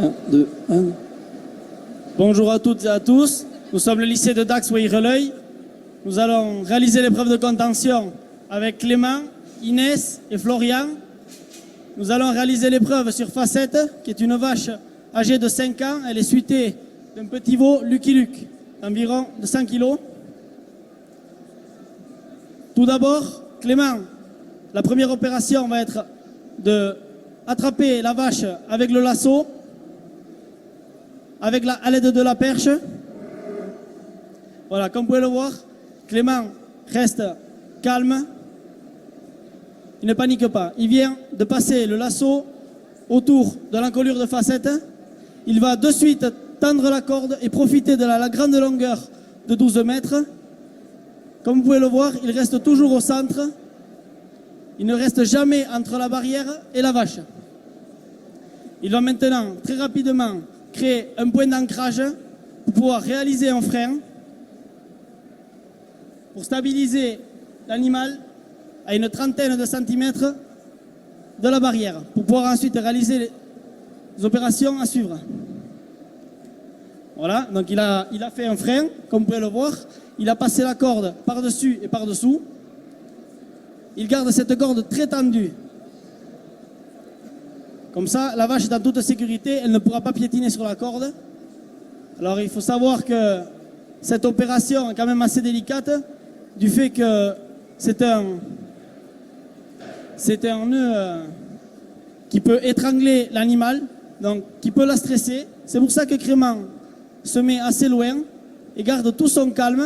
1, 2, 1. Bonjour à toutes et à tous. Nous sommes le lycée de Dax-Weyreleuil. Nous allons réaliser l'épreuve de contention avec Clément, Inès et Florian. Nous allons réaliser l'épreuve sur Facette, qui est une vache âgée de 5 ans. Elle est suitée d'un petit veau Lucky Luke, d'environ de 100 kg. Tout d'abord, Clément, la première opération va être de attraper la vache avec le lasso, à l'aide de la perche. Voilà, comme vous pouvez le voir, Clément reste calme. Il ne panique pas. Il vient de passer le lasso autour de l'encolure de Facette. Il va de suite tendre la corde et profiter de la grande longueur de 12 mètres. Comme vous pouvez le voir, il reste toujours au centre. Il ne reste jamais entre la barrière et la vache. Il va maintenant très rapidement créer un point d'ancrage pour pouvoir réaliser un frein pour stabiliser l'animal à une trentaine de centimètres de la barrière pour pouvoir ensuite réaliser les opérations à suivre. Voilà, donc il a fait un frein, comme vous pouvez le voir. Il a passé la corde par-dessus et par-dessous. Il garde cette corde très tendue. Comme ça, la vache est en toute sécurité, elle ne pourra pas piétiner sur la corde. Alors il faut savoir que cette opération est quand même assez délicate, du fait que c'est un nœud qui peut étrangler l'animal, donc qui peut la stresser. C'est pour ça que Clément se met assez loin et garde tout son calme.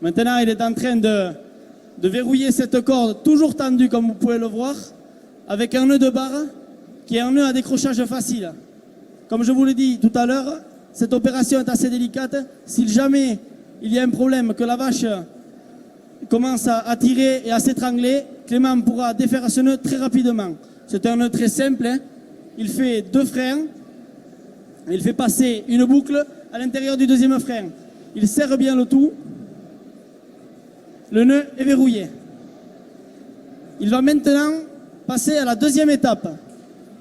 Maintenant, il est en train de verrouiller cette corde, toujours tendue comme vous pouvez le voir, avec un nœud de barre qui est un nœud à décrochage facile. Comme je vous l'ai dit tout à l'heure, cette opération est assez délicate. Si jamais il y a un problème, que la vache commence à tirer et à s'étrangler, Clément pourra défaire ce nœud très rapidement. C'est un nœud très simple, hein. Il fait 2 freins, il fait passer une boucle à l'intérieur du deuxième frein. Il serre bien le tout. Le nœud est verrouillé. Il va maintenant passer à la deuxième étape,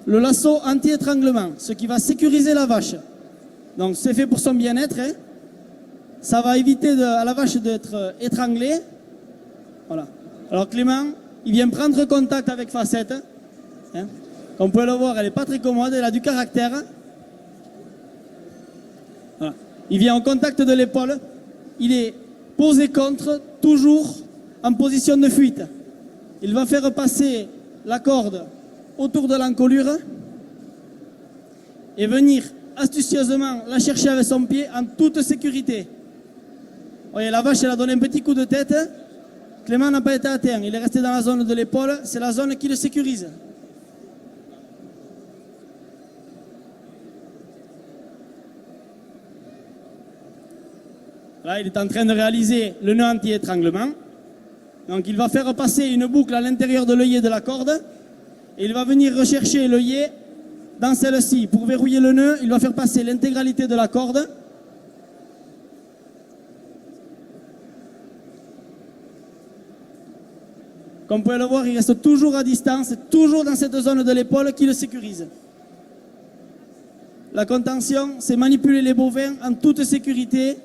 le lasso anti-étranglement, ce qui va sécuriser la vache. Donc c'est fait pour son bien-être. Hein. Ça va éviter à la vache d'être étranglée. Voilà. Alors Clément, il vient prendre contact avec Facette. Hein. Comme vous pouvez le voir, elle n'est pas très commode, elle a du caractère. Voilà. Il vient en contact de l'épaule. Il est posé contre, toujours en position de fuite. Il va faire passer la corde autour de l'encolure et venir astucieusement la chercher avec son pied en toute sécurité. Vous voyez, la vache, elle a donné un petit coup de tête. Clément n'a pas été atteint. Il est resté dans la zone de l'épaule. C'est la zone qui le sécurise. Là, il est en train de réaliser le nœud anti-étranglement. Donc, il va faire passer une boucle à l'intérieur de l'œillet de la corde. Et il va venir rechercher l'œillet dans celle-ci. Pour verrouiller le nœud, il va faire passer l'intégralité de la corde. Comme vous pouvez le voir, il reste toujours à distance, toujours dans cette zone de l'épaule qui le sécurise. La contention, c'est manipuler les bovins en toute sécurité.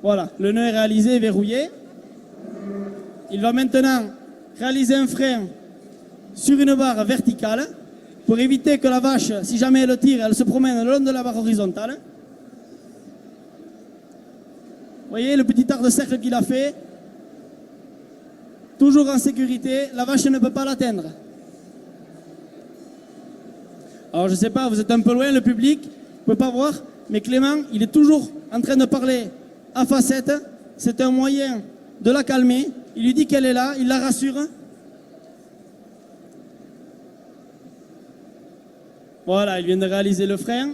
Voilà, le nœud est réalisé et verrouillé. Il va maintenant réaliser un frein sur une barre verticale pour éviter que la vache, si jamais elle tire, elle se promène le long de la barre horizontale. Vous voyez le petit art de cercle qu'il a fait. Toujours en sécurité, la vache ne peut pas l'atteindre. Alors je ne sais pas, vous êtes un peu loin, le public, vous ne pouvez pas voir, mais Clément, il est toujours en train de parler à Facette. C'est un moyen de la calmer. Il lui dit qu'elle est là, il la rassure. Voilà, il vient de réaliser le frein.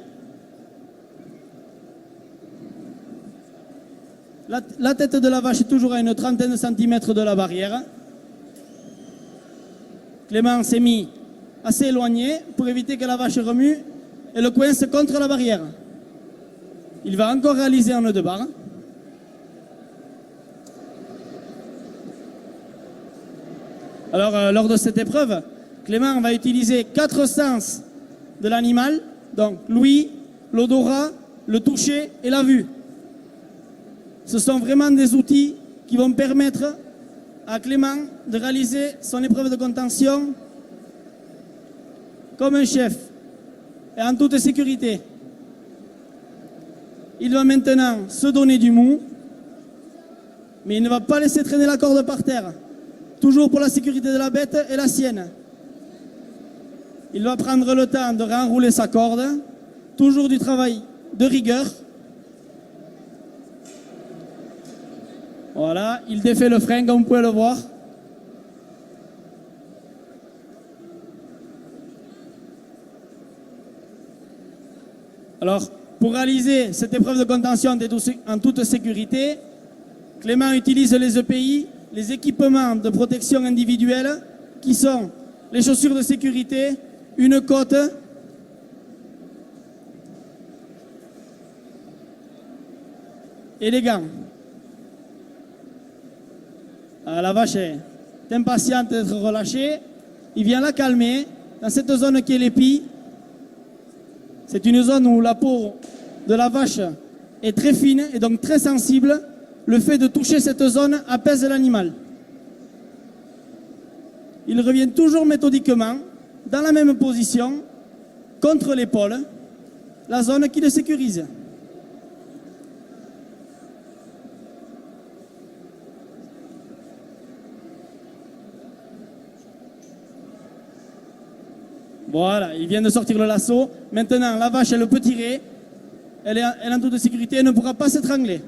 La tête de la vache est toujours à une trentaine de centimètres de la barrière. Clément s'est mis assez éloigné pour éviter que la vache remue et le coince contre la barrière. Il va encore réaliser un nœud de barre. Alors, lors de cette épreuve, Clément va utiliser 4 sens de l'animal, donc l'ouïe, l'odorat, le toucher et la vue. Ce sont vraiment des outils qui vont permettre à Clément de réaliser son épreuve de contention comme un chef et en toute sécurité. Il va maintenant se donner du mou, mais il ne va pas laisser traîner la corde par terre, toujours pour la sécurité de la bête et la sienne. Il va prendre le temps de renrouler sa corde, toujours du travail de rigueur. Voilà, il défait le frein comme vous pouvez le voir. Alors, pour réaliser cette épreuve de contention en toute sécurité, Clément utilise les EPI, les équipements de protection individuelle, qui sont les chaussures de sécurité, une cotte, et les gants. La vache est impatiente d'être relâchée. Il vient la calmer dans cette zone qui est l'épi. C'est une zone où la peau de la vache est très fine et donc très sensible. Le fait de toucher cette zone apaise l'animal. Il revient toujours méthodiquement dans la même position, contre l'épaule, la zone qui le sécurise. Voilà, il vient de sortir le lasso. Maintenant, la vache, elle peut tirer. Elle est en toute sécurité, elle ne pourra pas s'étrangler.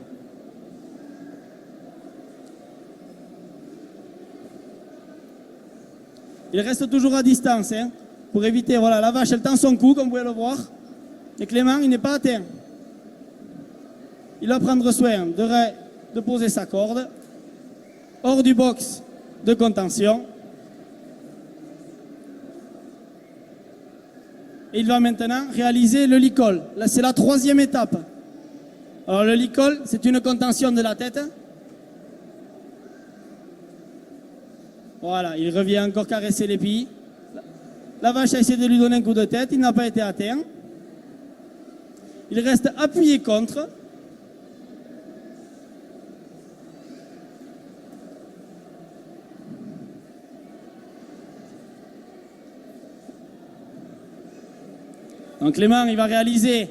Il reste toujours à distance, hein, pour éviter, voilà, la vache, elle tend son cou, comme vous pouvez le voir. Et Clément, il n'est pas atteint. Il va prendre soin de poser sa corde, hors du box de contention. Et il va maintenant réaliser le licol. Là, c'est la 3e étape. Alors, le licol, c'est une contention de la tête. Voilà, il revient encore caresser l'épi. La vache a essayé de lui donner un coup de tête, il n'a pas été atteint. Il reste appuyé contre. Donc Clément, il va réaliser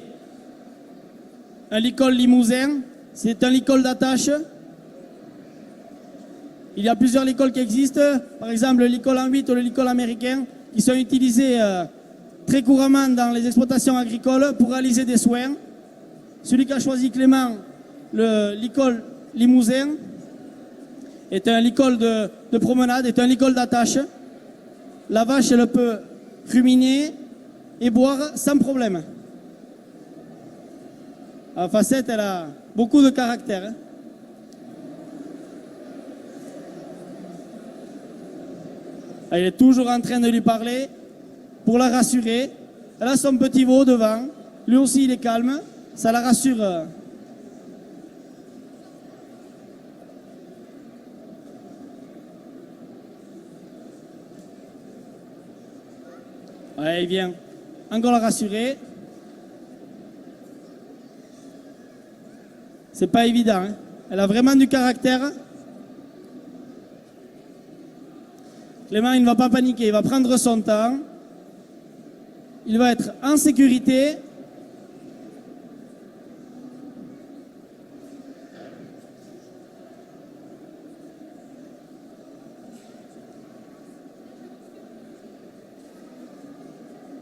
un licol limousin. C'est un licol d'attache. Il y a plusieurs licols qui existent, par exemple le licol en 8 ou le licol américain, qui sont utilisés très couramment dans les exploitations agricoles pour réaliser des soins. Celui qu'a choisi Clément, le licol limousin, est un licol de promenade, est un licol d'attache. La vache, elle peut ruminer et boire sans problème. La facette, elle a beaucoup de caractère. Hein. Elle est toujours en train de lui parler pour la rassurer. Elle a son petit veau devant. Lui aussi, il est calme. Ça la rassure. Ouais, il vient encore la rassurer. C'est pas évident. Hein. Elle a vraiment du caractère. Clément, il ne va pas paniquer, il va prendre son temps. Il va être en sécurité.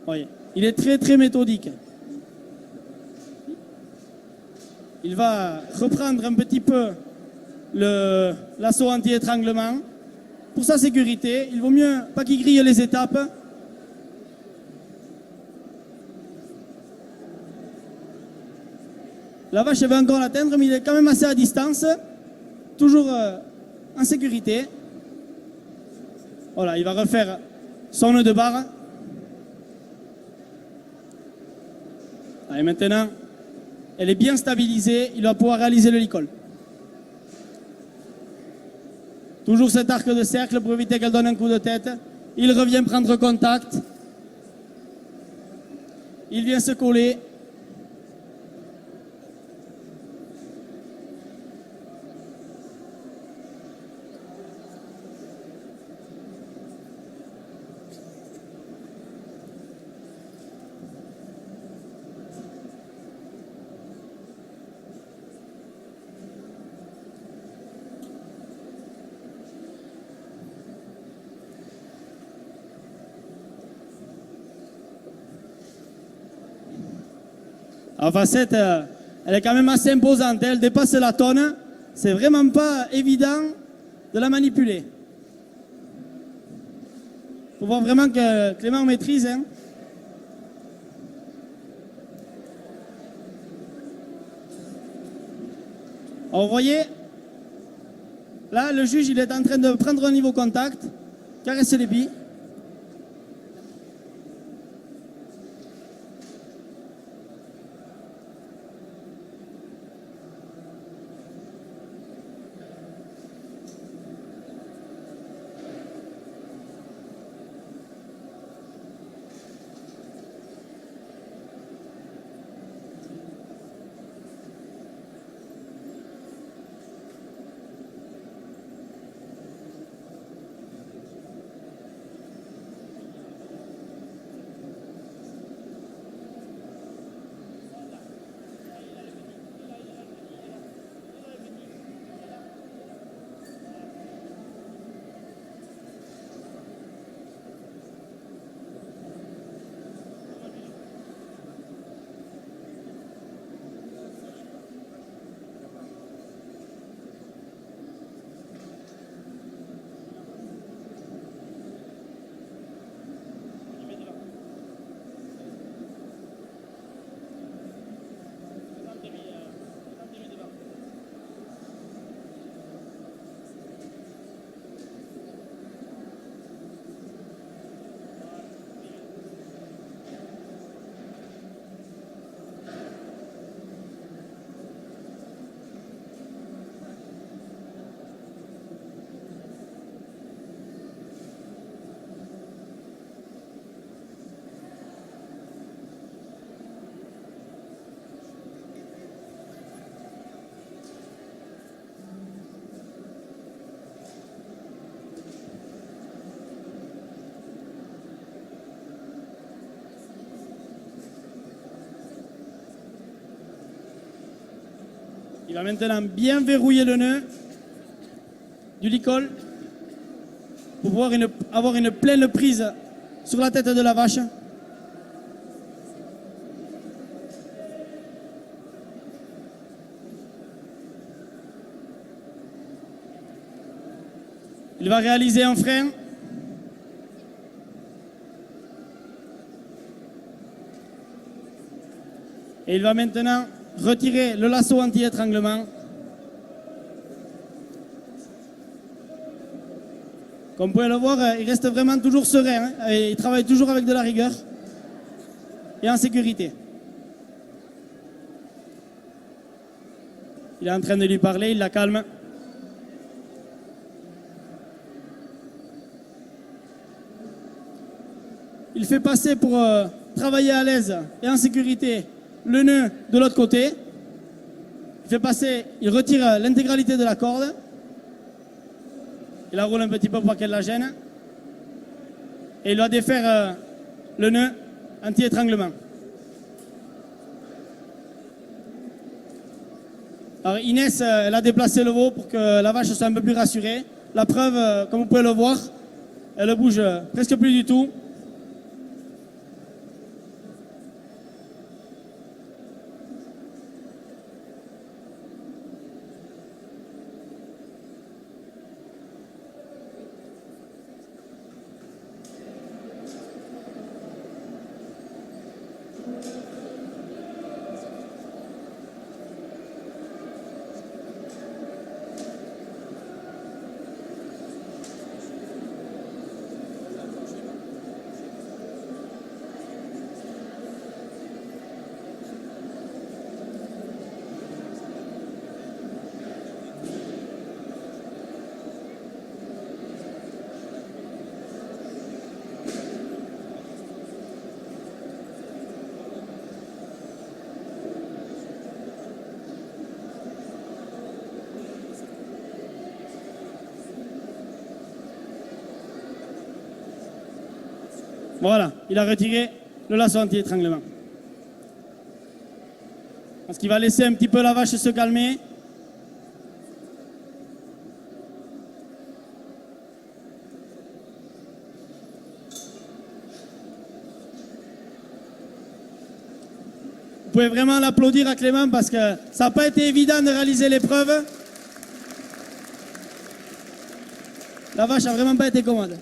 Oui, il est très très méthodique. Il va reprendre un petit peu l'assaut anti-étranglement. Pour sa sécurité, il vaut mieux pas qu'il grille les étapes. La vache va encore l'atteindre, mais il est quand même assez à distance. Toujours en sécurité. Voilà, il va refaire son nœud de barre. Et maintenant, elle est bien stabilisée. Il va pouvoir réaliser le licol. Toujours cet arc de cercle pour éviter qu'elle donne un coup de tête. Il revient prendre contact. Il vient se coller. En facette, elle est quand même assez imposante. Elle dépasse la tonne. C'est vraiment pas évident de la manipuler. Faut voir vraiment que Clément maîtrise. Hein. Alors, vous voyez, là, le juge, il est en train de prendre un niveau contact, caresser les billes. Il va maintenant bien verrouiller le nœud du licol pour pouvoir avoir une pleine prise sur la tête de la vache. Il va réaliser un frein. Et il va maintenant retirer le lasso anti-étranglement. Comme vous pouvez le voir, il reste vraiment toujours serein. Hein, et il travaille toujours avec de la rigueur et en sécurité. Il est en train de lui parler, il la calme. Il fait passer pour travailler à l'aise et en sécurité le nœud de l'autre côté. Il fait passer, il retire l'intégralité de la corde. Il la roule un petit peu pour qu'elle la gêne. Et il va défaire le nœud anti-étranglement. Alors Inès, elle a déplacé le veau pour que la vache soit un peu plus rassurée. La preuve, comme vous pouvez le voir, elle ne bouge presque plus du tout. Voilà, il a retiré le lasso anti-étranglement. Parce qu'il va laisser un petit peu la vache se calmer. Vous pouvez vraiment l'applaudir à Clément parce que ça n'a pas été évident de réaliser l'épreuve. La vache n'a vraiment pas été commode.